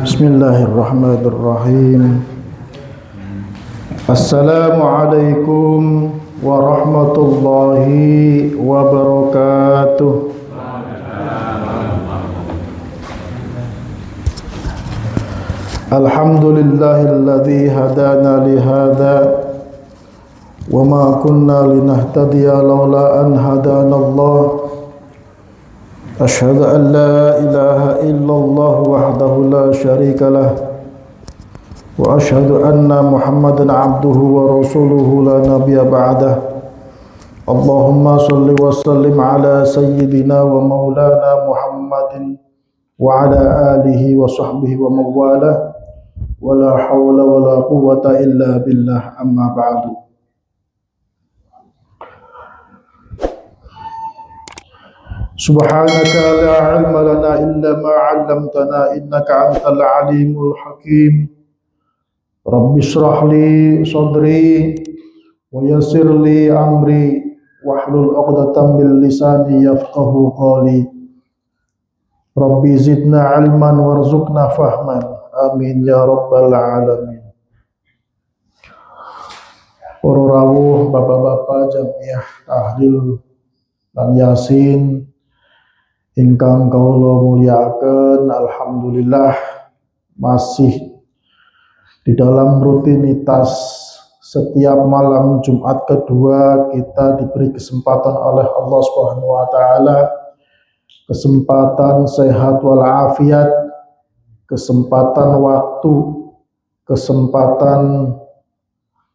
Bismillahirrahmanirrahim. Assalamualaikum warahmatullahi wabarakatuh. Alhamdulillahilladzi hadana li hadza wa ma kunna linahtadiya laula an hadanallah. Asyhadu an la ilaha illallah wahdahu la syarika lah wa asyhadu anna Muhammadan abduhu wa rasuluhu la nabiyya ba'dah. Allahumma shalli wa sallim ala sayyidina wa maulana Muhammadin wa ala alihi wa sahbihi wa mawalah wa la hawla wa la quwwata illa billah, amma ba'du. Subhanaka la ilma lana illa ma 'allamtana innaka antal alimul hakim. Rabbi shrah li sadri wa yassir li amri wahlul 'uqdatam min lisani yafqahu qawli. Rabbi zidna ilman warzuqna fahman. Amin ya rabbal alamin. Para rawuh bapak-bapak jamiah tahlil lan yasin ingkang kaula mulyakaken, alhamdulillah masih di dalam rutinitas setiap malam Jumat kedua kita diberi kesempatan oleh Allah Subhanahu wa taala, kesempatan sehat walafiat, kesempatan waktu, kesempatan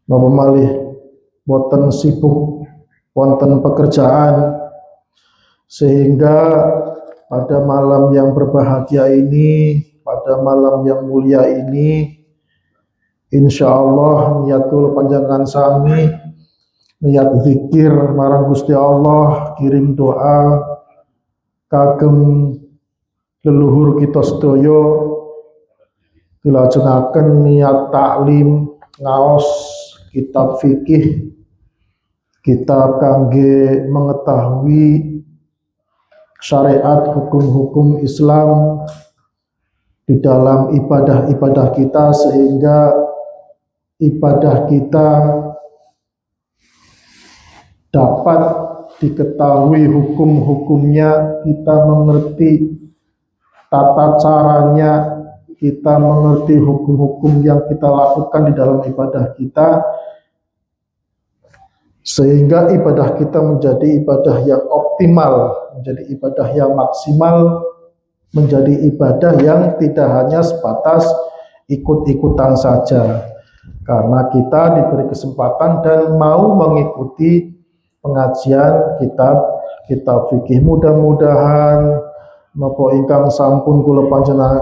memalih boten sibuk wonten pekerjaan, sehingga pada malam yang berbahagia ini, pada malam yang mulia ini, insya Allah niat kula panjenengan sami niat zikir marang Gusti Allah, kirim doa kagem leluhur kita sedaya, dilajengaken niat taklim ngaos kitab fikih, kitab kangge mengetahui syariat hukum-hukum Islam di dalam ibadah-ibadah kita, sehingga ibadah kita dapat diketahui hukum-hukumnya, kita mengerti tata caranya, kita mengerti hukum-hukum yang kita lakukan di dalam ibadah kita, sehingga ibadah kita menjadi ibadah yang optimal, menjadi ibadah yang maksimal, menjadi ibadah yang tidak hanya sebatas ikut-ikutan saja, karena kita diberi kesempatan dan mau mengikuti pengajian kitab fikih. Mudah-mudahan napa ingkang sampun kula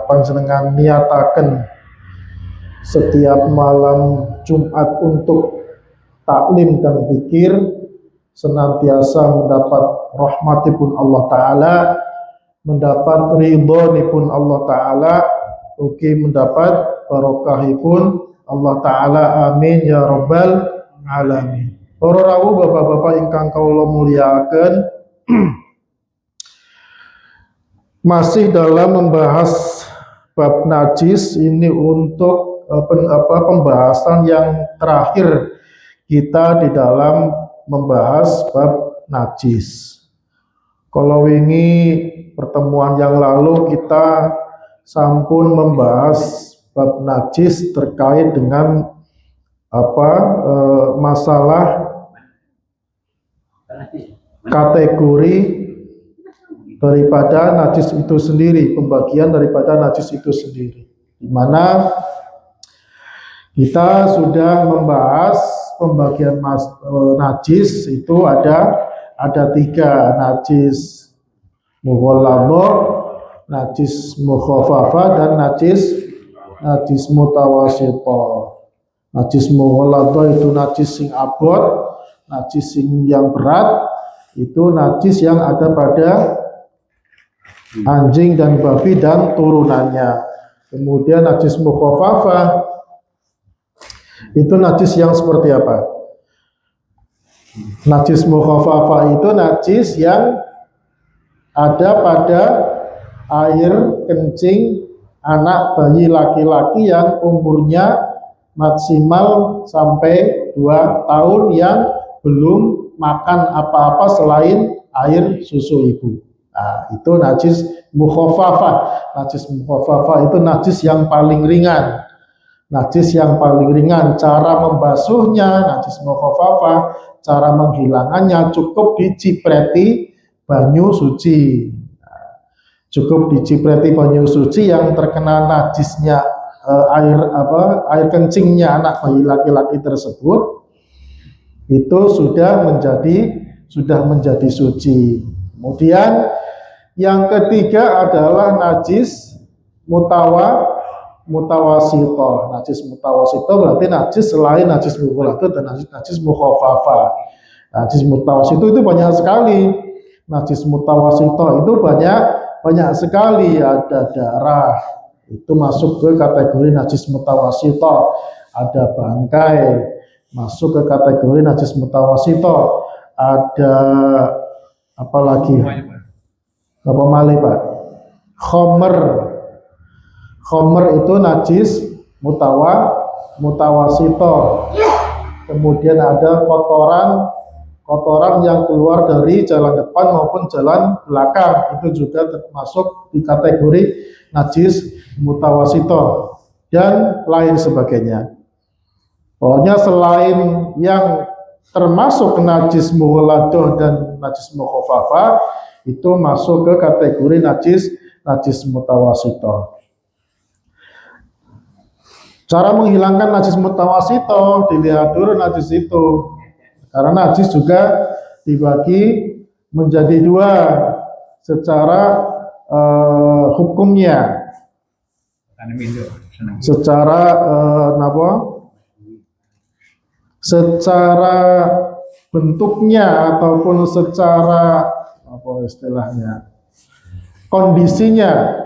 panjenengan niataken setiap malam Jumat untuk taklim dan zikir senantiasa mendapat rahmatipun Allah Ta'ala, mendapat ridhonipun Allah Ta'ala, ugi mendapat barokahipun Allah Ta'ala. Amin ya rabbal alamin. Para rawuh bapak-bapak ingkang kawula mulyakaken, masih dalam membahas bab najis ini untuk pembahasan yang terakhir kita di dalam membahas bab najis. Kalau wingi pertemuan yang lalu kita sampun membahas bab najis terkait dengan masalah kategori daripada najis itu sendiri, pembagian daripada najis itu sendiri, di mana kita sudah membahas pembagian najis itu ada tiga: najis mughalladhah, najis mukhafafah, dan najis mutawassithah. Najis mughalladhah itu najis sing abot, najis sing yang berat itu najis yang ada pada anjing dan babi dan turunannya. Kemudian najis mukhafafah itu najis yang seperti apa? Najis mukhafafah itu najis yang ada pada air kencing anak bayi laki-laki yang umurnya maksimal sampai 2 tahun yang belum makan apa-apa selain air susu ibu. Nah, itu najis mukhafafah. Najis mukhafafah itu najis yang paling ringan. Najis yang paling ringan. Cara membasuhnya, najis mukhafafah, cara menghilangannya cukup dicipreti banyu suci. Cukup dicipreti banyu suci yang terkena najisnya air kencingnya anak bayi laki-laki tersebut itu sudah menjadi suci. Kemudian yang ketiga adalah najis mutawasito. Najis mutawasito berarti najis selain najis mughalladah dan najis mukhafafah. Najis mutawasito itu banyak sekali. Najis mutawasito itu banyak sekali, ada darah, itu masuk ke kategori najis mutawasito. Ada bangkai, masuk ke kategori najis mutawasito. Ada apa lagi? Apa malih, Pak? Khomer itu najis mutawasito. Kemudian ada kotoran yang keluar dari jalan depan maupun jalan belakang, itu juga termasuk di kategori najis mutawasito dan lain sebagainya. Pokoknya selain yang termasuk najis mughalladah dan najis mukhafafah itu masuk ke kategori najis mutawasito. Cara menghilangkan najis mutawasito, dilihat dulu najis itu. Karena najis juga dibagi menjadi 2 secara hukumnya. Secara bentuknya ataupun secara apa istilahnya? Kondisinya.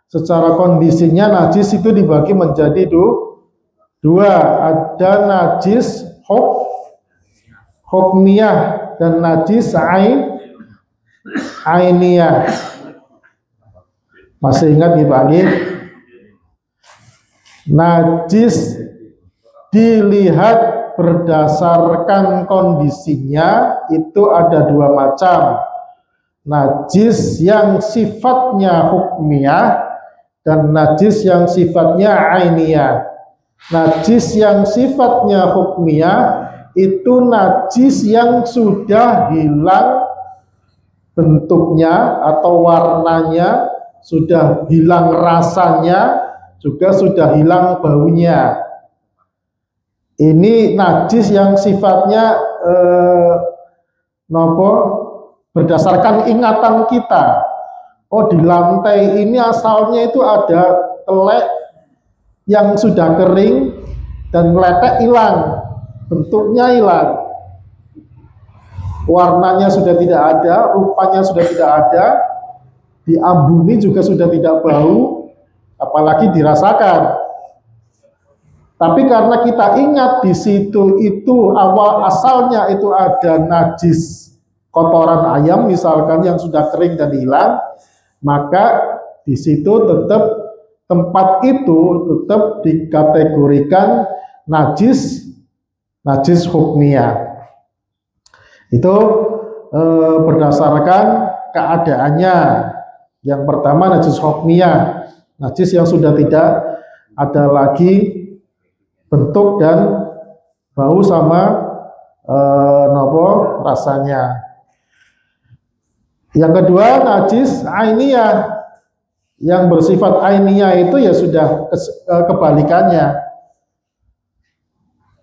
Secara kondisinya najis itu dibagi menjadi 2. Ada najis hukmiyah dan najis ainiyah. Masih ingat dibagi? Najis dilihat berdasarkan kondisinya itu ada 2 macam. Najis yang sifatnya hukmiyah dan najis yang sifatnya ainiyah. Najis yang sifatnya hukmiyah itu najis yang sudah hilang bentuknya atau warnanya, sudah hilang rasanya, juga sudah hilang baunya. Ini najis yang sifatnya berdasarkan ingatan kita. Oh, di lantai ini asalnya itu ada telek yang sudah kering dan meletek hilang. Bentuknya hilang, warnanya sudah tidak ada, rupanya sudah tidak ada, diambuni juga sudah tidak bau, apalagi dirasakan. Tapi karena kita ingat di situ itu awal asalnya itu ada najis kotoran ayam misalkan yang sudah kering dan hilang, maka di situ tetap tempat itu tetap dikategorikan najis hukmiyah. Itu berdasarkan keadaannya. Yang pertama najis hukmiyah, najis yang sudah tidak ada lagi bentuk dan bau sama rasanya. Yang kedua najis ainiyah, yang bersifat ainiyah itu ya sudah kebalikannya.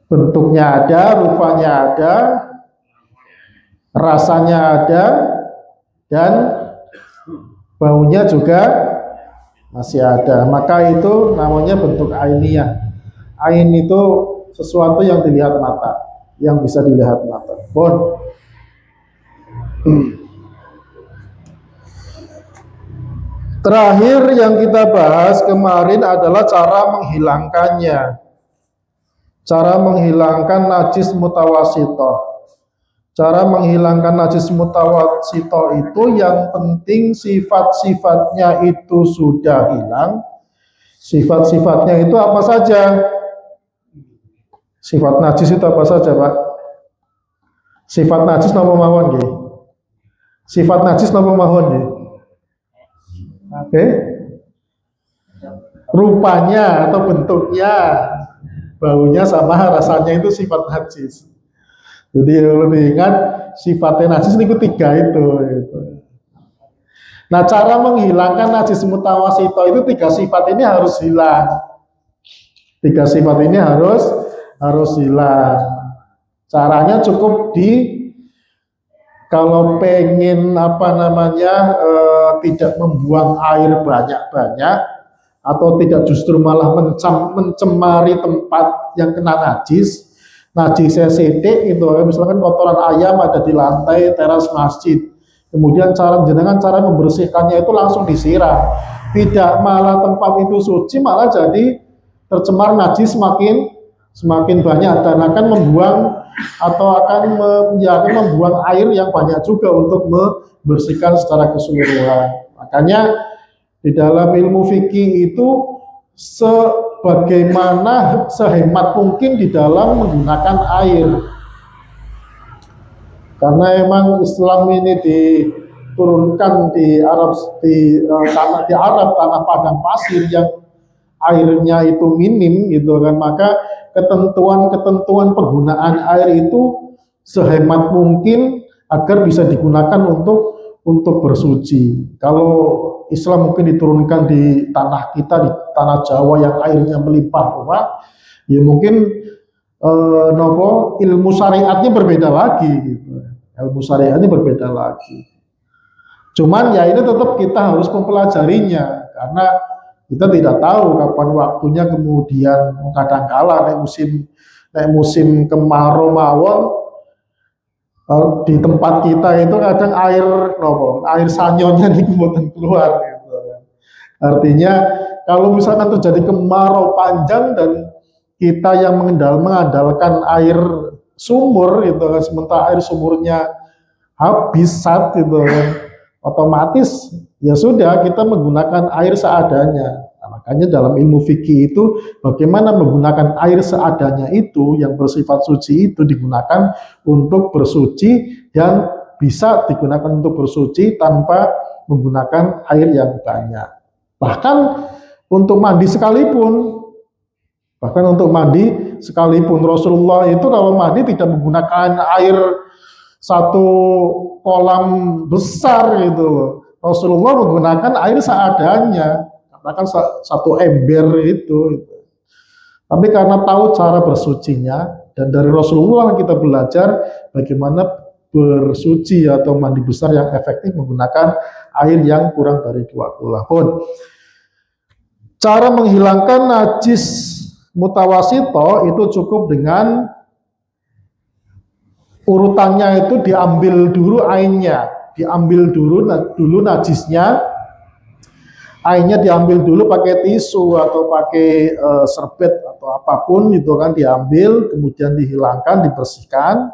Bentuknya ada, rupanya ada, rasanya ada, dan baunya juga masih ada. Maka itu namanya bentuk ainiyah. Ain itu sesuatu yang dilihat mata, yang bisa dilihat mata. Terakhir yang kita bahas kemarin adalah cara menghilangkannya. Cara menghilangkan najis mutawasito. Cara menghilangkan najis mutawasito itu yang penting sifat-sifatnya itu sudah hilang. Sifat-sifatnya itu apa saja? Sifat najis itu apa saja, Pak? Sifat najis napa mawon nggih? Sifat najis napa mawon nggih? Oke. Rupanya atau bentuknya, baunya sama rasanya itu sifat najis. Jadi kalau diingat sifatnya najis itu tiga itu. Nah, cara menghilangkan najis mutawasito itu tiga sifat ini harus hilang. Tiga sifat ini harus hilang. Caranya cukup kalau pengen tidak membuang air banyak-banyak atau tidak justru malah mencemari tempat yang kena najis. Najisnya sedek itu, misalkan kotoran ayam ada di lantai teras masjid. Kemudian cara membersihkannya itu langsung disiram. Tidak malah tempat itu suci, malah jadi tercemar najis semakin banyak dan akan membuang membuang air yang banyak juga untuk membersihkan secara keseluruhan. Makanya di dalam ilmu fikih itu sebagaimana sehemat mungkin di dalam menggunakan air. Karena emang Islam ini diturunkan di Arab tanah padang pasir yang airnya itu minim gitu kan, maka ketentuan penggunaan air itu sehemat mungkin agar bisa digunakan untuk bersuci. Kalau Islam mungkin diturunkan di tanah kita, di tanah Jawa yang airnya melimpah ruah, ya mungkin ilmu syariatnya berbeda lagi gitu. Ilmu syariatnya berbeda lagi. Cuman ya ini tetap kita harus mempelajarinya karena kita tidak tahu kapan waktunya, kemudian kadang-kala naik musim kemarau mawon di tempat kita itu kadang air sanyonya nih kemudian keluar gitu. Artinya kalau misalkan terjadi kemarau panjang dan kita yang mengandalkan air sumur gitu kan, sementara air sumurnya habis gitu kan, otomatis ya sudah kita menggunakan air seadanya. Nah, makanya dalam ilmu fikih itu bagaimana menggunakan air seadanya itu yang bersifat suci itu digunakan untuk bersuci dan bisa digunakan untuk bersuci tanpa menggunakan air yang banyak. Bahkan untuk mandi sekalipun Rasulullah itu kalau mandi tidak menggunakan air satu kolam besar gitu loh. Rasulullah menggunakan air seadanya, katakan satu ember itu. Tapi karena tahu cara bersucinya dan dari Rasulullah kita belajar bagaimana bersuci atau mandi besar yang efektif menggunakan air yang kurang dari 2 kulahun. Cara menghilangkan najis mutawasito itu cukup dengan urutannya itu diambil dulu airnya, diambil dulu najisnya, airnya diambil dulu pakai tisu atau pakai serbet atau apapun itu kan, diambil kemudian dihilangkan, dibersihkan,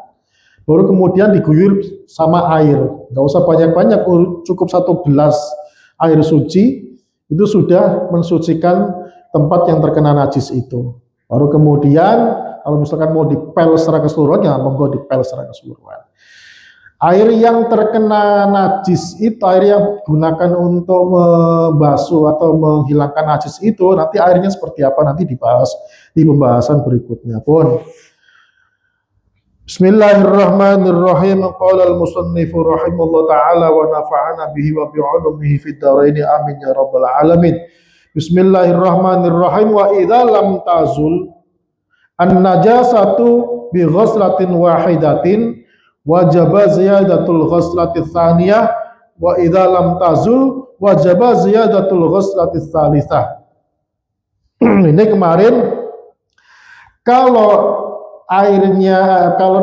baru kemudian diguyur sama air. Nggak usah banyak-banyak, cukup 1 gelas air suci itu sudah mensucikan tempat yang terkena najis itu. Baru kemudian kalau misalkan mau dipel secara keseluruhan, ya monggo dipel secara keseluruhan. Air yang terkena najis itu, air yang digunakan untuk membasuh atau menghilangkan najis itu, nanti airnya seperti apa nanti dibahas di pembahasan berikutnya pun. Bismillahirrahmanirrahim. Qala al-musannifu rahimallahu ta'ala wa nafa'ana bihi wa bi'ulumihi fid dharain amin ya rabbal alamin. Bismillahirrahmanirrahim. Wa idza lam tazul an-najasatu bi ghuslatin wahidatin wajaba ziyadatul ghuslati tsaniyah wa idza lam tazul wajaba ziyadatul ghuslati tsalitsah. Ini kemarin kalau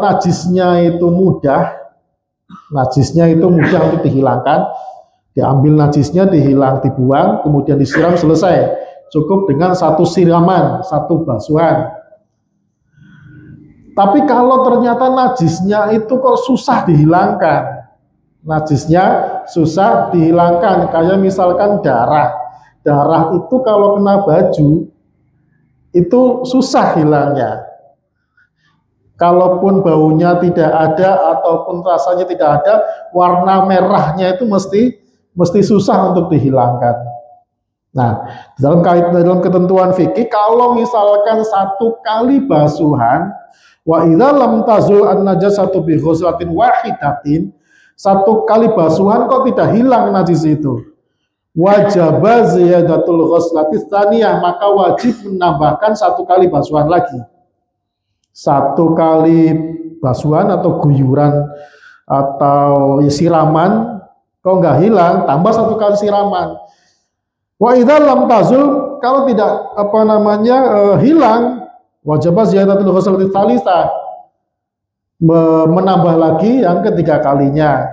najisnya itu mudah untuk dihilangkan, diambil najisnya, dibuang, kemudian disiram, selesai. Cukup dengan 1 siraman, 1 basuhan. Tapi kalau ternyata najisnya itu kok susah dihilangkan, najisnya susah dihilangkan, kayak misalkan darah. Darah itu kalau kena baju itu susah hilangnya. Kalaupun baunya tidak ada ataupun rasanya tidak ada, warna merahnya itu mesti susah untuk dihilangkan. Nah, dalam ketentuan fikih, kalau misalkan satu kali basuhan, wa idza lam tazul an najasatu bi ghuslatin wahidatin, satu kali basuhan kok tidak hilang najis itu, wajib ziyadatul ghuslati tsaniyah, maka wajib menambahkan satu kali basuhan lagi. Satu kali basuhan atau guyuran atau siraman kok nggak hilang, tambah satu kali siraman. Wa idza lam tazul, kalau tidak hilang, wajib ziyadatul ghuslati tsalitsah, menambah lagi yang ketiga kalinya.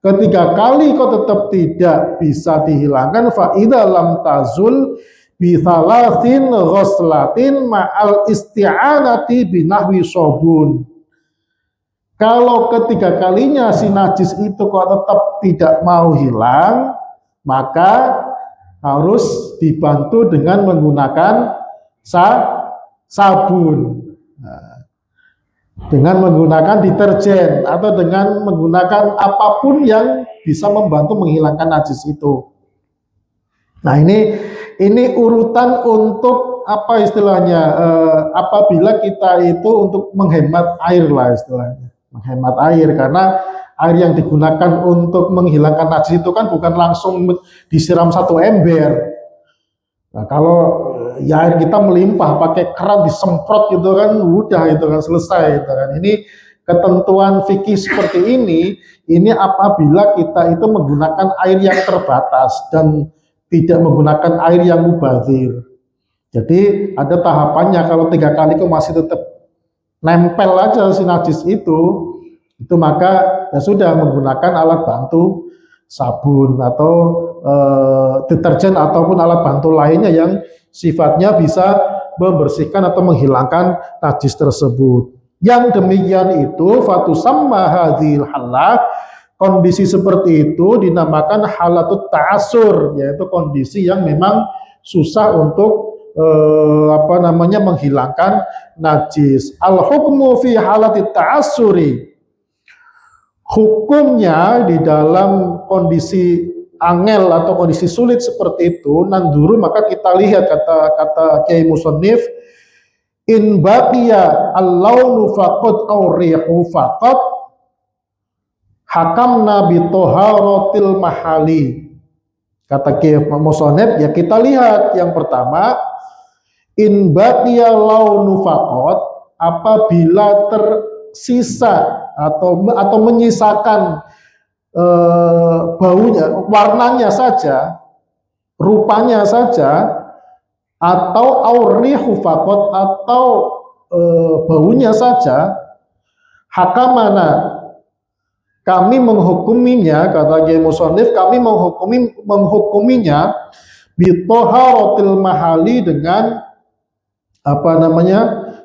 Ketiga kali kok tetap tidak bisa dihilangkan, fa idza lam tazul bi thalathin ghuslatin ma'al isti'anati binahwi sobun. Kalau ketiga kalinya si najis itu kok tetap tidak mau hilang, maka harus dibantu dengan menggunakan sabun. Dengan menggunakan deterjen atau dengan menggunakan apapun yang bisa membantu menghilangkan najis itu. Nah, ini urutan untuk apa istilahnya, apabila kita itu untuk menghemat air lah istilahnya, menghemat air, karena air yang digunakan untuk menghilangkan najis itu kan bukan langsung disiram satu ember. Nah, kalau ya air kita melimpah pakai keran disemprot gitu kan, udah itu kan selesai gitu kan. Ini ketentuan fikih seperti ini apabila kita itu menggunakan air yang terbatas dan tidak menggunakan air yang mubazir. Jadi ada tahapannya. Kalau 3 kali kok masih tetap nempel aja si najis itu maka ya sudah, menggunakan alat bantu sabun atau deterjen ataupun alat bantu lainnya yang sifatnya bisa membersihkan atau menghilangkan najis tersebut. Yang demikian itu fatusamma hadzil halah, kondisi seperti itu dinamakan halatut ta'assur, yaitu kondisi yang memang susah untuk menghilangkan najis. Al hukmu fi halatit ta'assuri, hukumnya di dalam kondisi angel atau kondisi sulit seperti itu, nanduru, maka kita lihat kata Kiai Musannif, in baqiya al-launu faqad aw rihu faqad hakamna bi taharatil mahali. Kata Kiai Musannif, ya kita lihat yang pertama, in baqiya launu faqad, apabila tersisa atau menyisakan baunya, warnanya saja, rupanya saja, atau aurihu faqat, atau baunya saja, hakamana, kami menghukuminya, kata Kiai Musannif, kami menghukuminya bitoharatil mahali, dengan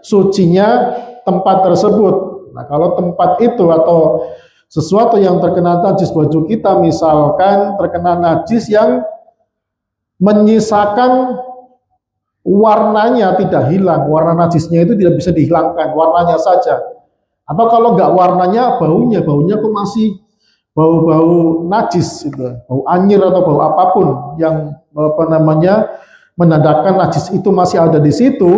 sucinya tempat tersebut. Nah, kalau tempat itu atau sesuatu yang terkena najis baju kita, misalkan terkena najis yang menyisakan warnanya tidak hilang, warna najisnya itu tidak bisa dihilangkan, warnanya saja. Atau kalau nggak warnanya, baunya kok masih bau-bau najis, gitu, bau anyir atau bau apapun yang menandakan najis itu masih ada di situ,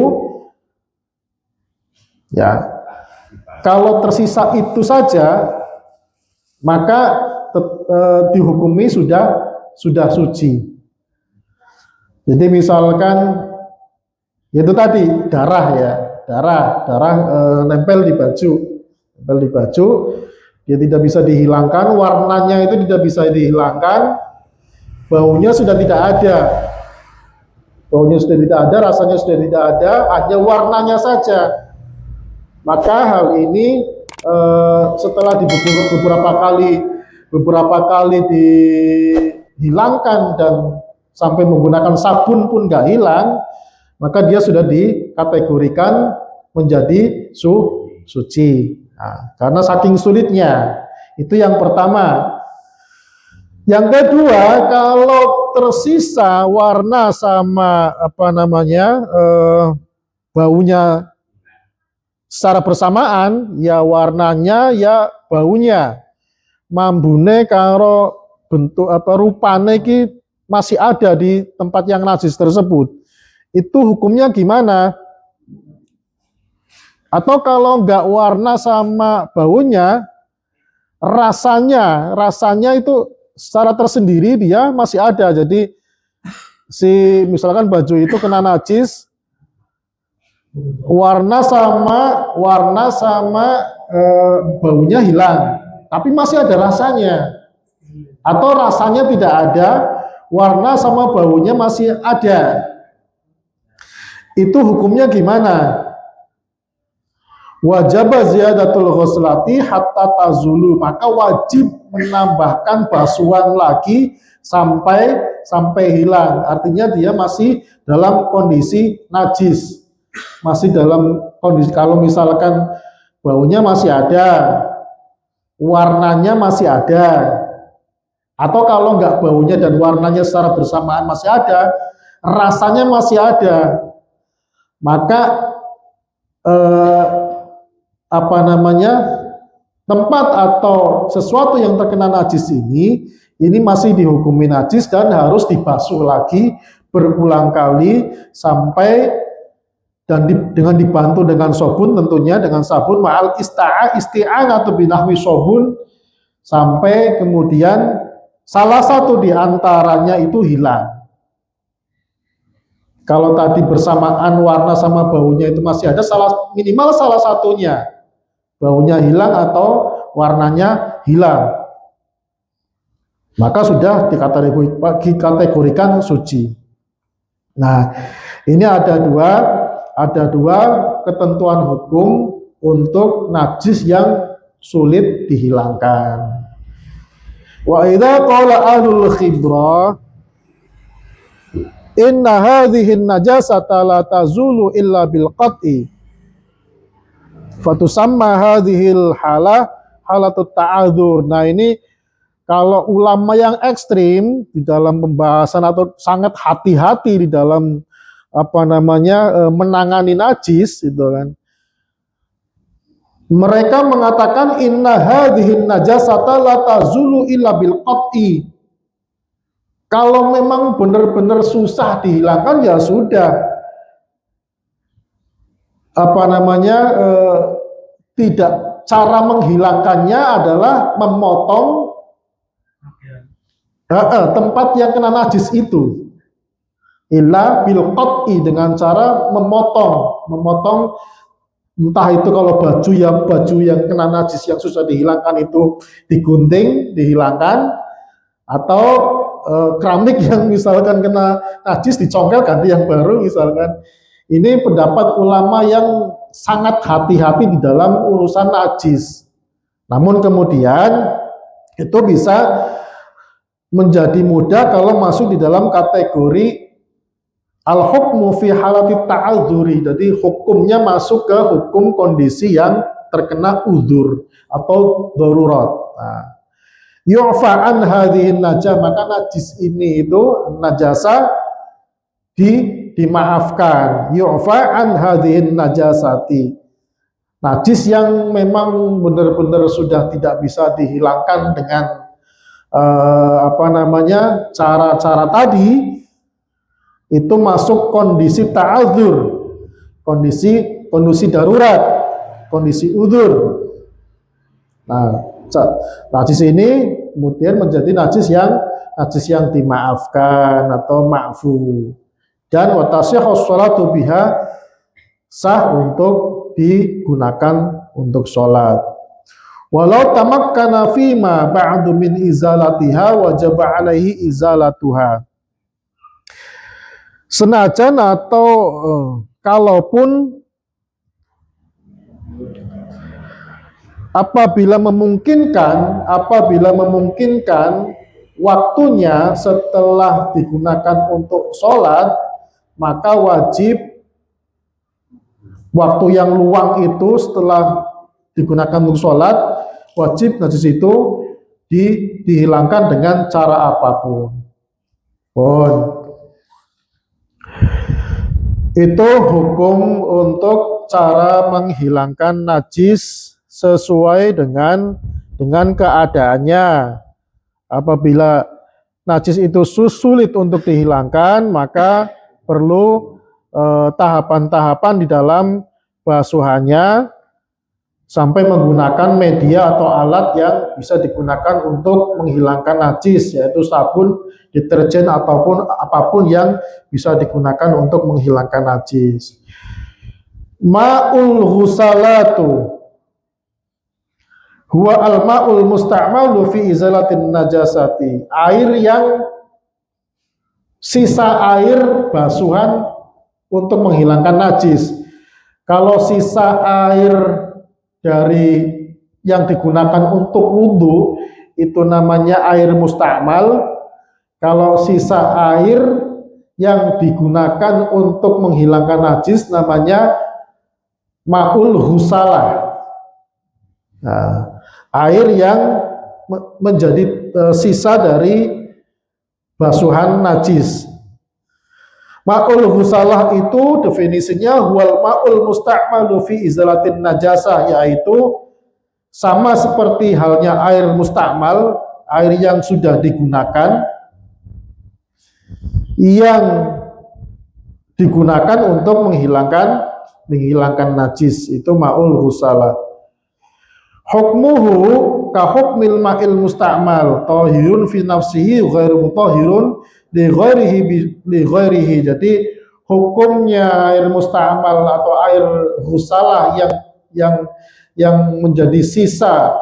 ya. Kalau tersisa itu saja, maka dihukumi sudah suci. Jadi misalkan itu tadi darah, nempel di baju, dia tidak bisa dihilangkan, warnanya itu tidak bisa dihilangkan, baunya sudah tidak ada, rasanya sudah tidak ada, hanya warnanya saja. Maka hal ini setelah beberapa kali dihilangkan dan sampai menggunakan sabun pun nggak hilang, maka dia sudah dikategorikan menjadi suci. Nah, karena saking sulitnya. Itu yang pertama. Yang kedua, kalau tersisa warna sama baunya secara bersamaan, ya warnanya ya baunya. Mambune karo bentuk rupane iki masih ada di tempat yang najis tersebut. Itu hukumnya gimana? Atau kalau enggak warna sama baunya, rasanya itu secara tersendiri dia masih ada. Jadi misalkan baju itu kena najis, warna sama baunya hilang, tapi masih ada rasanya. Atau rasanya tidak ada, warna sama baunya masih ada. Itu hukumnya gimana? Wajib ziyadatul ghuslati hatta tazulu, maka wajib menambahkan basuhan lagi sampai hilang. Artinya dia masih dalam kondisi najis. Masih dalam kondisi, kalau misalkan baunya masih ada, warnanya masih ada, atau kalau enggak baunya dan warnanya secara bersamaan masih ada, rasanya masih ada, maka tempat atau sesuatu yang terkena najis ini masih dihukumi najis dan harus dibasuh lagi berulang kali sampai dengan dibantu dengan sabun, tentunya dengan sabun ma'al isti'anatu binahwi sabun, sampai kemudian salah satu di antaranya itu hilang. Kalau tadi bersamaan warna sama baunya itu masih ada, minimal salah satunya baunya hilang atau warnanya hilang, maka sudah dikategorikan suci. Nah, ini ada dua ketentuan hukum untuk najis yang sulit dihilangkan. Wa idza qala ahlul khibrah inna hadhihi najasata la tazulu illa bil qat'i fatusamma hadhil halatut ta'adzur. Nah, ini kalau ulama yang ekstrim di dalam pembahasan atau sangat hati-hati di dalam menangani najis itu kan, mereka mengatakan inna hadhihi najasata la tazulu illa bil qat'i. Kalau memang benar-benar susah dihilangkan, ya sudah, tidak, cara menghilangkannya adalah memotong tempat yang kena najis itu, illa bil qat'i, dengan cara memotong entah itu kalau baju yang kena najis yang susah dihilangkan itu digunting, dihilangkan, atau keramik yang misalkan kena najis dicongkel ganti yang baru misalkan. Ini pendapat ulama yang sangat hati-hati di dalam urusan najis. Namun kemudian itu bisa menjadi mudah kalau masuk di dalam kategori al-hukmu fi halati ta'adzuri. Jadi hukumnya masuk ke hukum kondisi yang terkena udzur atau darurat. Nah, yu'fa an hadhihi najah, maka najis ini itu najasa dimaafkan. Yu'fa an hadhihi najasati, najis yang memang benar-benar sudah tidak bisa dihilangkan dengan cara-cara tadi, itu masuk kondisi ta'adzur, kondisi darurat, kondisi udzur. Nah, najis ini kemudian menjadi najis yang dimaafkan atau ma'fu, dan wa tasihhu sholatu biha, sah untuk digunakan untuk sholat. Walau tamakkana fima ba'du min izalatiha wajaba alaihi izalatuha. Senajan atau kalaupun apabila memungkinkan waktunya setelah digunakan untuk sholat, maka wajib waktu yang luang itu setelah digunakan untuk sholat, wajib najis itu dihilangkan dengan cara apapun. Itu hukum untuk cara menghilangkan najis sesuai dengan keadaannya. Apabila najis itu sulit untuk dihilangkan, maka perlu tahapan-tahapan di dalam basuhannya sampai menggunakan media atau alat yang bisa digunakan untuk menghilangkan najis, yaitu sabun, deterjen, ataupun apapun yang bisa digunakan untuk menghilangkan najis. Ma'ul husalatu huwa al-ma'ul musta'malu fi izalatin najasati. Air yang sisa air basuhan untuk menghilangkan najis. Kalau sisa air dari yang digunakan untuk wudhu itu namanya air musta'mal. Kalau sisa air yang digunakan untuk menghilangkan najis namanya ma'ul husalah. Nah, air yang menjadi sisa dari basuhan najis. Ma'ul husalah itu definisinya huwal ma'ul musta'malu fi izalatin najasah, yaitu sama seperti halnya air musta'mal, air yang sudah digunakan, untuk menghilangkan najis, itu ma'ul husalah. Hukmuhu ka hukmil ma'il musta'mal, tahirun fi nafsihi ghairu mutahhirun li ghairihi. Jadi hukumnya air musta'mal atau air husalah yang menjadi sisa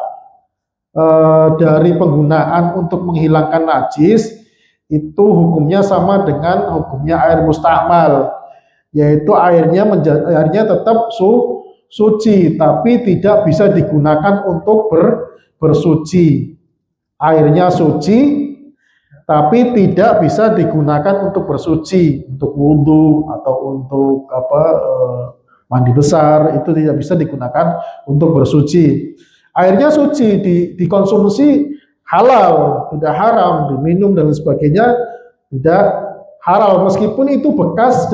dari penggunaan untuk menghilangkan najis, itu hukumnya sama dengan hukumnya air musta'mal, yaitu airnya tetap suci, tapi tidak bisa digunakan untuk bersuci. Airnya suci, tapi tidak bisa digunakan untuk bersuci, untuk wudhu atau untuk mandi besar, itu tidak bisa digunakan untuk bersuci. Airnya suci, dikonsumsi halal, tidak haram, diminum dan sebagainya tidak halal, meskipun itu bekas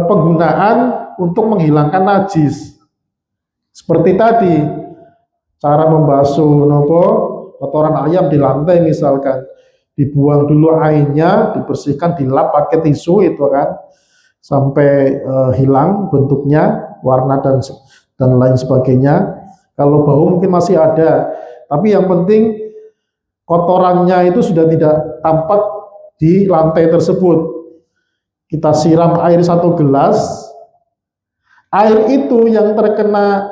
penggunaan untuk menghilangkan najis. Seperti tadi, cara membasuh kotoran ayam di lantai misalkan, dibuang dulu airnya, dibersihkan, dilap pakai tisu itu kan, sampai hilang bentuknya, warna dan lain sebagainya. Kalau bau mungkin masih ada, tapi yang penting kotorannya itu sudah tidak tampak di lantai tersebut. Kita siram air 1 gelas, air itu yang terkena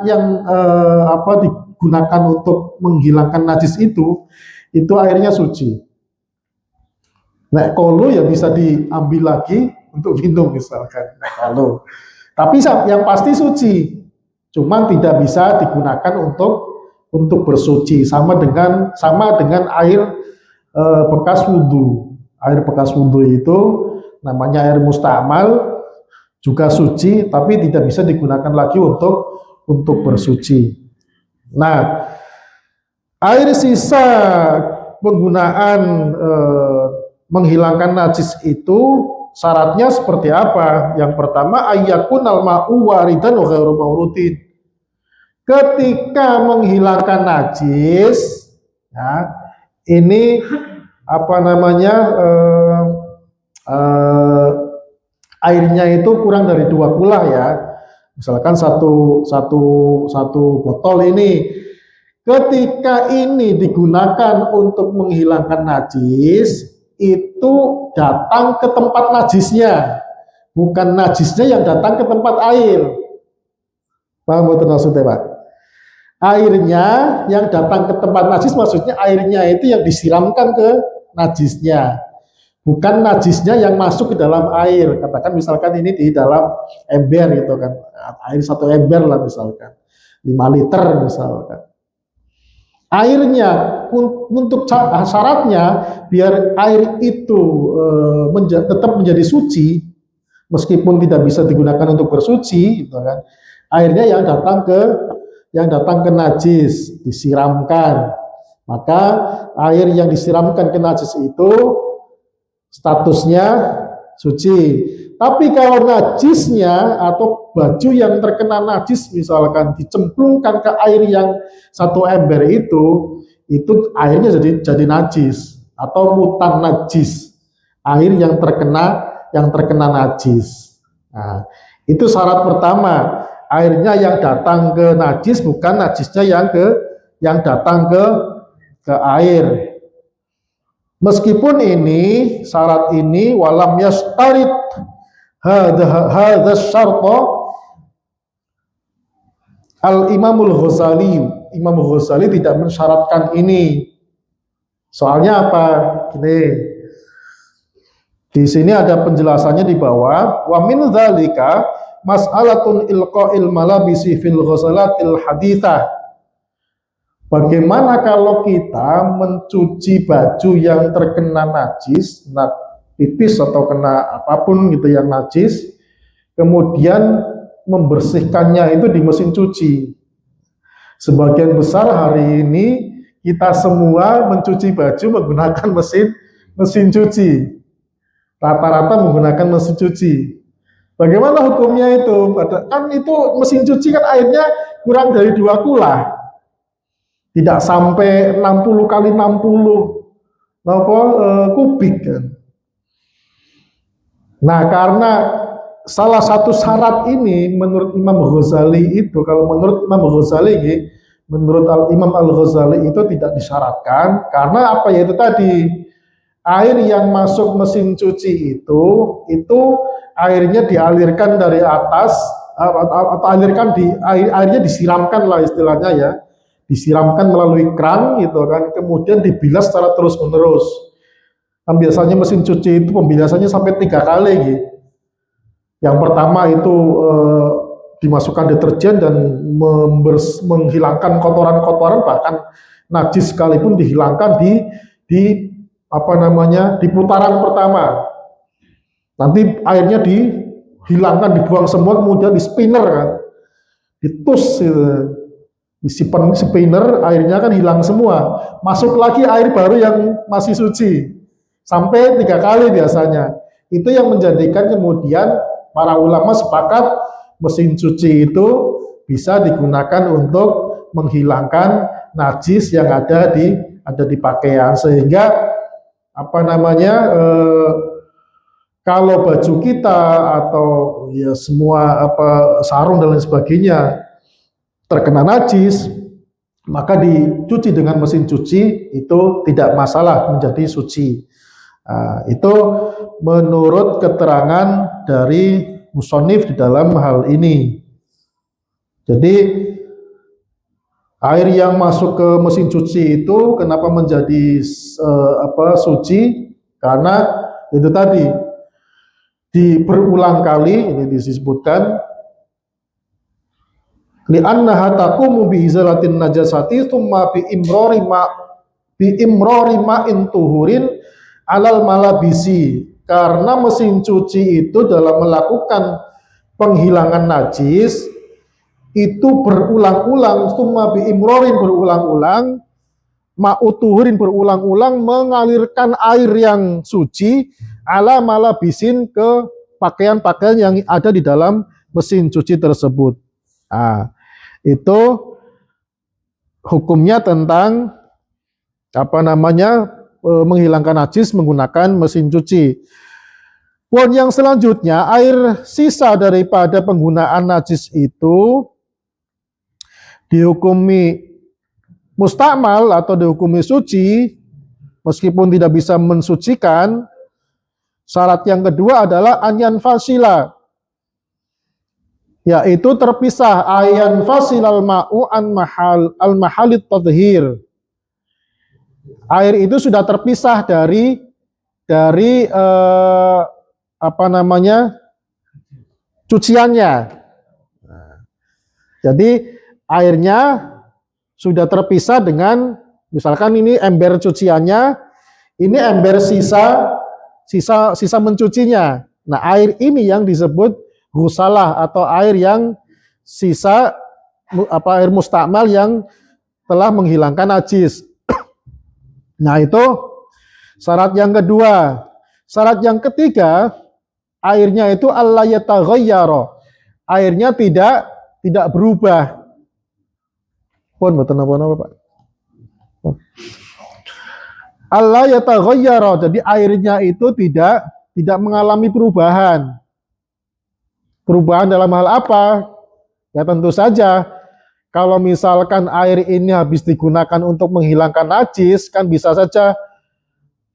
digunakan untuk menghilangkan najis itu airnya suci. Nah, kalau ya bisa diambil lagi untuk minum misalkan. Kalau tapi yang pasti suci, cuman tidak bisa digunakan untuk bersuci, sama dengan air bekas wudhu. Air bekas wudhu itu namanya air musta'mal, juga suci, tapi tidak bisa digunakan lagi untuk bersuci. Nah, air sisa penggunaan menghilangkan najis itu syaratnya seperti apa? Yang pertama, ayyakunal ma'u waridan wa ghairu mawrudin. Ketika menghilangkan najis, ya, ini airnya itu kurang dari 2 kula ya. Misalkan satu botol ini, ketika ini digunakan untuk menghilangkan najis, itu datang ke tempat najisnya, bukan najisnya yang datang ke tempat air. Paham betul maksudnya, Pak? Airnya yang datang ke tempat najis, maksudnya airnya itu yang disiramkan ke najisnya, bukan najisnya yang masuk ke dalam air. Katakan misalkan ini di dalam ember gitu kan, air 1 ember lah misalkan, 5 liter misalkan. Airnya untuk syaratnya biar air itu tetap menjadi suci, meskipun tidak bisa digunakan untuk bersuci gitu kan. airnya yang datang ke najis disiramkan. Maka air yang disiramkan ke najis itu statusnya suci. Tapi kalau najisnya atau baju yang terkena najis misalkan dicemplungkan ke air yang satu ember itu airnya jadi najis atau mutan najis. Air yang terkena najis. Nah, itu syarat pertama. Airnya yang datang ke najis bukan najisnya yang datang ke air. Meskipun ini syarat ini walam yastarit hadza syarta Al-Imamul Ghazali. Imam Ghazali tidak mensyaratkan ini. Soalnya apa? Gini. Di sini ada penjelasannya di bawah. Wa min dzalika mas'alatun ilqa'il malabisi fil ghazalatil haditsah. Bagaimana kalau kita mencuci baju yang terkena najis, pipis atau kena apapun gitu yang najis, kemudian membersihkannya itu di mesin cuci. Sebagian besar hari ini kita semua mencuci baju menggunakan mesin cuci. Rata-rata menggunakan mesin cuci. Bagaimana hukumnya itu? Kan itu mesin cuci kan airnya kurang dari 2 kula. Tidak sampai 60 kali 60 kubik kan. Nah, karena salah satu syarat ini menurut Imam Ghazali itu, kalau menurut Imam Ghazali ini, menurut Imam Al-Ghazali itu tidak disyaratkan karena apa ya itu tadi, air yang masuk mesin cuci itu airnya dialirkan dari atas atau airnya disiramkan lah istilahnya ya. Disiramkan melalui kran gitu kan, kemudian dibilas secara terus-menerus. Kan biasanya mesin cuci itu pembilasannya sampai 3 kali gitu. Yang pertama itu dimasukkan deterjen dan menghilangkan kotoran-kotoran, bahkan najis sekalipun dihilangkan di putaran pertama. Nanti airnya dihilangkan, dibuang semua, kemudian di spinner kan, ditus gitu. Di spinner airnya kan hilang semua, masuk lagi air baru yang masih suci sampai 3 kali biasanya. Itu yang menjadikan kemudian para ulama sepakat mesin cuci itu bisa digunakan untuk menghilangkan najis yang ada di pakaian, sehingga kalau baju kita atau ya semua sarung dan lain sebagainya terkena najis, maka dicuci dengan mesin cuci itu tidak masalah, menjadi suci. Nah, itu menurut keterangan dari musonif di dalam hal ini. Jadi air yang masuk ke mesin cuci itu kenapa menjadi suci? Karena itu tadi berulang kali ini disebutkan li'annaha taqumu bi izalatin najasati thumma bi imrori ma'in tuhurin alal malabisi. Karena mesin cuci itu dalam melakukan penghilangan najis itu berulang-ulang, thumma bi imrorin berulang-ulang, ma'utuhurin berulang-ulang mengalirkan air yang suci ala malabisin ke pakaian-pakaian yang ada di dalam mesin cuci tersebut. Nah, itu hukumnya tentang menghilangkan najis menggunakan mesin cuci. Poin yang selanjutnya, air sisa daripada penggunaan najis itu dihukumi mustakmal atau dihukumi suci meskipun tidak bisa mensucikan. Syarat yang kedua adalah anyan fasila, yaitu terpisah, ayan fasilal ma'u an mahalit tadhir. Air itu sudah terpisah dari cuciannya. Jadi airnya sudah terpisah dengan, misalkan ini ember cuciannya, ini ember sisa mencucinya. Nah, air ini yang disebut ghusalah atau air yang sisa air mustakmal yang telah menghilangkan najis. Nah, itu syarat yang kedua. Syarat yang ketiga, airnya itu alla yataghayyara. Airnya tidak berubah. Pun mboten napa-napa, Pak. Alla yataghayyara. Jadi airnya itu tidak mengalami perubahan. Perubahan dalam hal apa? Ya tentu saja kalau misalkan air ini habis digunakan untuk menghilangkan najis, kan bisa saja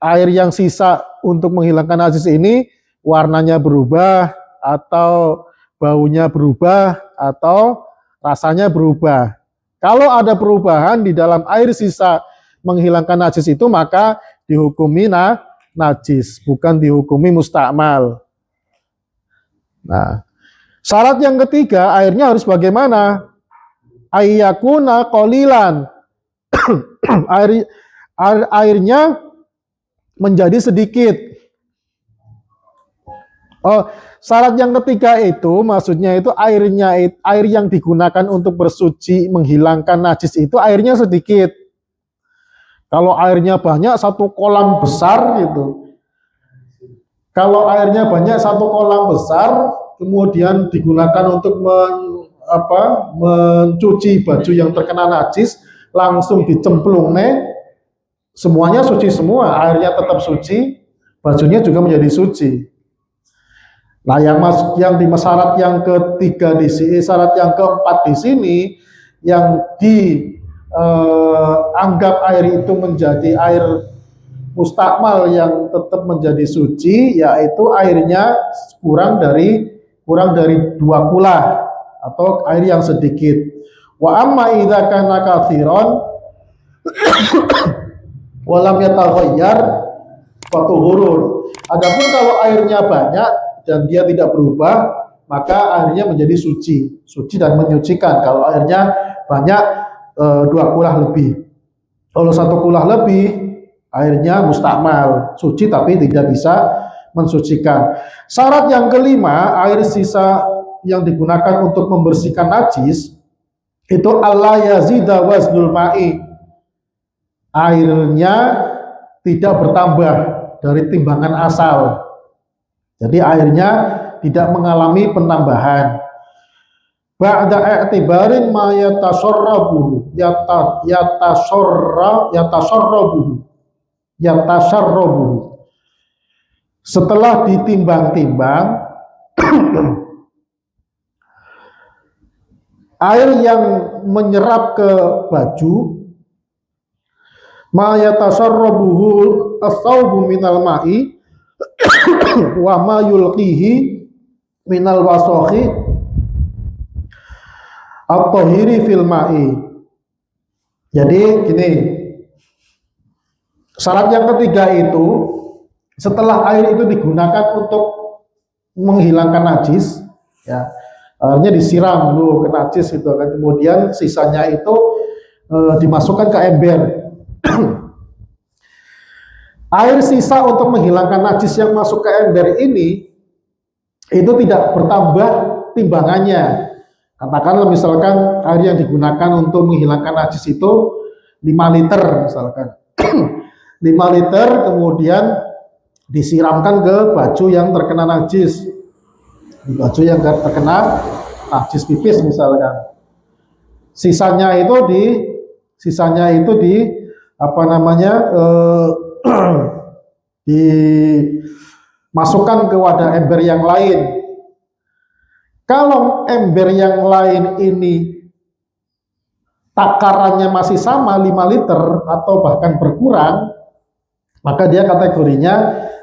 air yang sisa untuk menghilangkan najis ini warnanya berubah, atau baunya berubah, atau rasanya berubah. Kalau ada perubahan di dalam air sisa menghilangkan najis itu, maka dihukumi najis, bukan dihukumi mustakmal. Nah, syarat yang ketiga, airnya harus bagaimana? Ayyakuna qalilan. Airnya menjadi sedikit. Oh, syarat yang ketiga itu maksudnya itu air yang digunakan untuk bersuci menghilangkan najis itu airnya sedikit. Kalau airnya banyak satu kolam besar gitu. Kalau airnya banyak satu kolam besar, kemudian digunakan untuk mencuci baju yang terkena najis, langsung dicemplung semuanya suci semua, airnya tetap suci, bajunya juga menjadi suci. Nah, yang di syarat yang ketiga di sini, syarat yang keempat di sini, yang dianggap air itu menjadi air mustakmal yang tetap menjadi suci, yaitu airnya kurang dari 2 kulah atau air yang sedikit. Wa amma idza kana katsiran walam yataghayyar fatuhurun. Adapun kalau airnya banyak dan dia tidak berubah, maka airnya menjadi suci dan menyucikan. Kalau airnya banyak 2 kulah lebih. Kalau 1 kulah lebih, airnya mustakmal, suci tapi tidak bisa mensucikan. Syarat yang kelima, air sisa yang digunakan untuk membersihkan najis itu alla yazida waznul ma'i. Airnya tidak bertambah dari timbangan asal. Jadi airnya tidak mengalami penambahan. Ba'da i'tibarin ma yatasarrabuhu yatasarrabuhu. Setelah ditimbang-timbang, air yang menyerap ke baju, ma yatasarrabuhu as-sawbu minal ma'i wa ma yulqihi minal wasakhi at-tahiri fil ma'i. Jadi gini, syarat yang ketiga itu setelah air itu digunakan untuk menghilangkan najis, ya, airnya disiram dulu ke najis itu kan, kemudian sisanya itu dimasukkan ke ember. Air sisa untuk menghilangkan najis yang masuk ke ember ini itu tidak bertambah timbangannya. Katakanlah misalkan air yang digunakan untuk menghilangkan najis itu 5 liter misalkan. 5 liter kemudian disiramkan ke baju yang terkena najis. Di baju yang terkena najis pipis misalkan. Sisanya itu dimasukkan ke wadah ember yang lain. Kalau ember yang lain ini takarannya masih sama 5 liter atau bahkan berkurang, maka dia kategorinya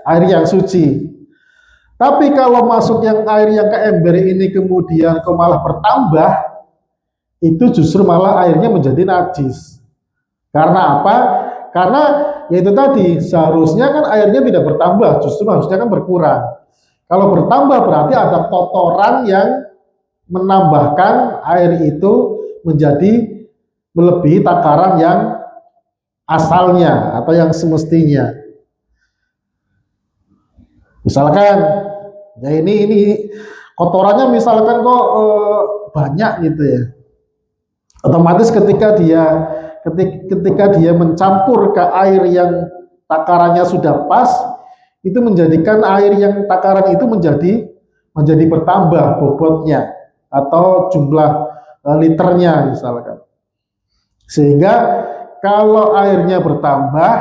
air yang suci. Tapi kalau masuk air yang ke ember ini kemudian kok malah bertambah, itu justru malah airnya menjadi najis. Karena apa? Karena yaitu tadi, seharusnya kan airnya tidak bertambah, justru harusnya kan berkurang. Kalau bertambah berarti ada kotoran yang menambahkan air itu menjadi melebihi takaran yang asalnya atau yang semestinya. Misalkan, ya ini kotorannya misalkan kok banyak gitu ya, otomatis ketika dia mencampur ke air yang takarannya sudah pas, itu menjadikan air yang takaran itu menjadi bertambah bobotnya atau jumlah liternya misalkan. Sehingga kalau airnya bertambah,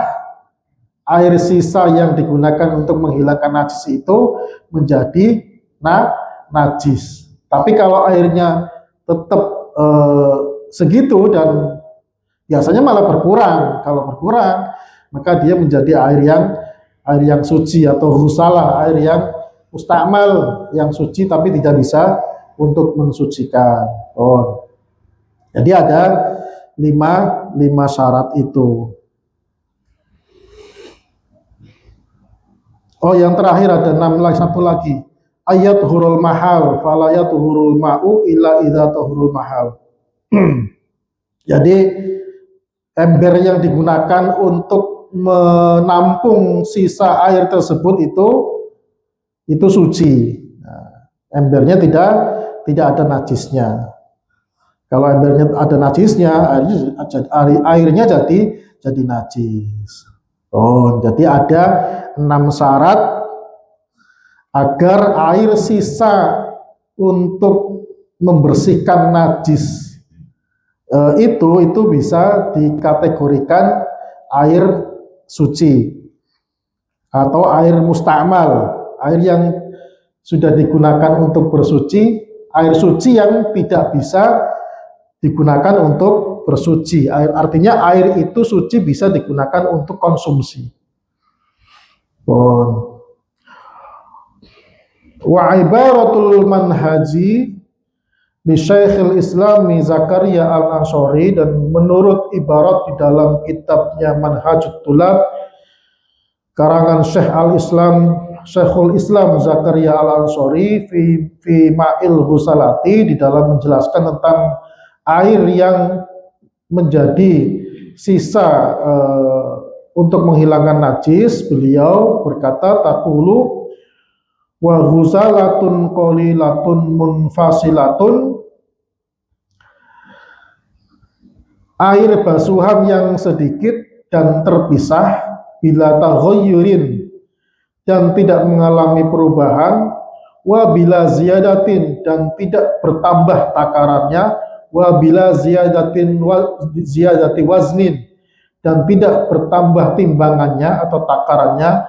air sisa yang digunakan untuk menghilangkan najis itu menjadi najis. Tapi kalau airnya tetap segitu dan biasanya malah berkurang. Kalau berkurang, maka dia menjadi air yang suci atau husalah, air yang mustakmal, yang suci tapi tidak bisa untuk mensucikan. Jadi ada lima syarat itu. Yang terakhir ada satu lagi. Ayat hurul mahal, falayat hurul ma'u illa idza tahurul mahal. Jadi ember yang digunakan untuk menampung sisa air tersebut itu suci. Nah, embernya tidak ada najisnya. Kalau embernya ada najisnya, airnya jadi najis. Jadi ada 6 syarat agar air sisa untuk membersihkan najis itu bisa dikategorikan air suci atau air mustakmal, air yang sudah digunakan untuk bersuci, air suci yang tidak bisa digunakan untuk bersuci. Artinya air itu suci bisa digunakan untuk konsumsi. Wa ibaratul manhaji di Syekhul Islam Zakaria Al-Ansori, dan menurut ibarat di dalam kitabnya Manhajut Tulab karangan Syekhul Islam Zakaria Al-Ansori fi Ma'il Husalati, di dalam menjelaskan tentang air yang menjadi sisa untuk menghilangkan najis, beliau berkata, taqulu wa ghusalatun qalilatun munfasilatun, air basuhan yang sedikit dan terpisah, bila taghayyurin, dan tidak mengalami perubahan, wa bila ziyadatin, dan tidak bertambah takarannya, wa bila ziyadati waznin, dan tidak bertambah timbangannya atau takarannya,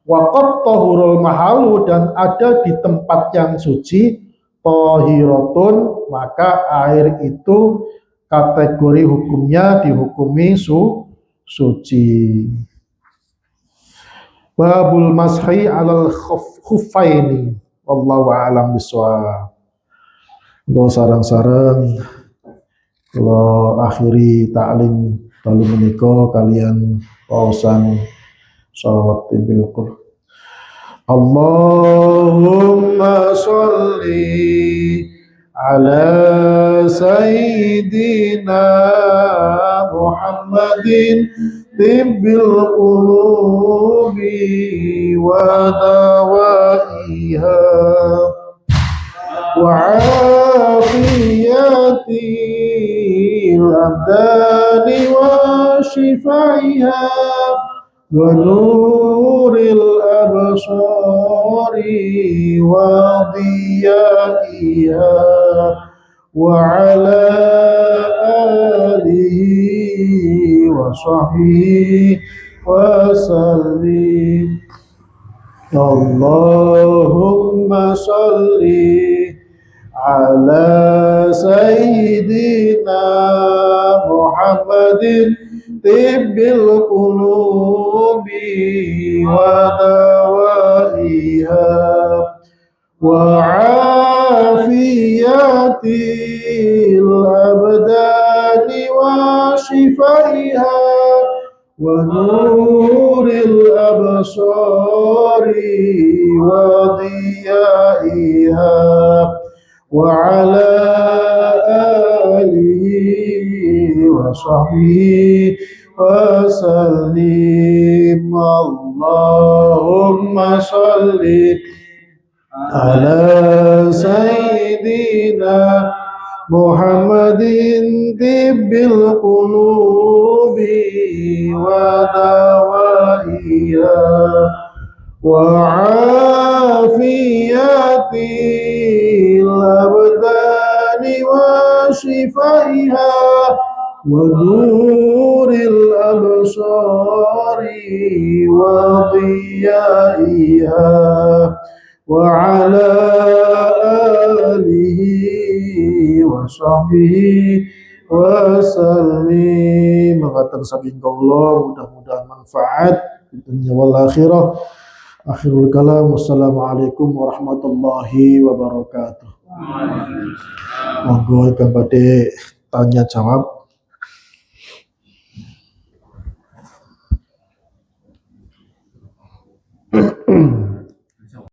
wa qad tahurul mahalu, dan ada di tempat yang suci, tahiratun, maka air itu kategori hukumnya dihukumi suci. Babul mashi alal khuffaini, wallahu a'lam bishawab. Sarang-sarang kalau akhiri ta'lim dalu menika kalian pausan sholawat bil Qur'an. Allahumma sholli ala sayyidina Muhammadin tibbil qulubi wa dawaiha wa afiyatil abdani wa shifaiha wa nuril absari wa diyaiha wa ala alihi wa sahbihi wa sallim. Allahumma sholli ala sayyidina Muhammadin tibbil qulubi wa dawaiha wa afiyatil abdani wa shifaiha wa nuril absari wa diyaiha wa ala alihi wa sahbihi wa sallim. Allahumma sholli ala sayyidina محمد طب القلوب ودوائها وعافية الأبدان وشفائها ونور الأبصار وضيائها وعلى آله وصحبه wasallim. Mengatakan saking Allah, mudah-mudahan manfaat di dunia wal akhirah. Akhirul kalam, wassalamualaikum warahmatullahi wabarakatuh. Monggo Kang Bade tanya jawab.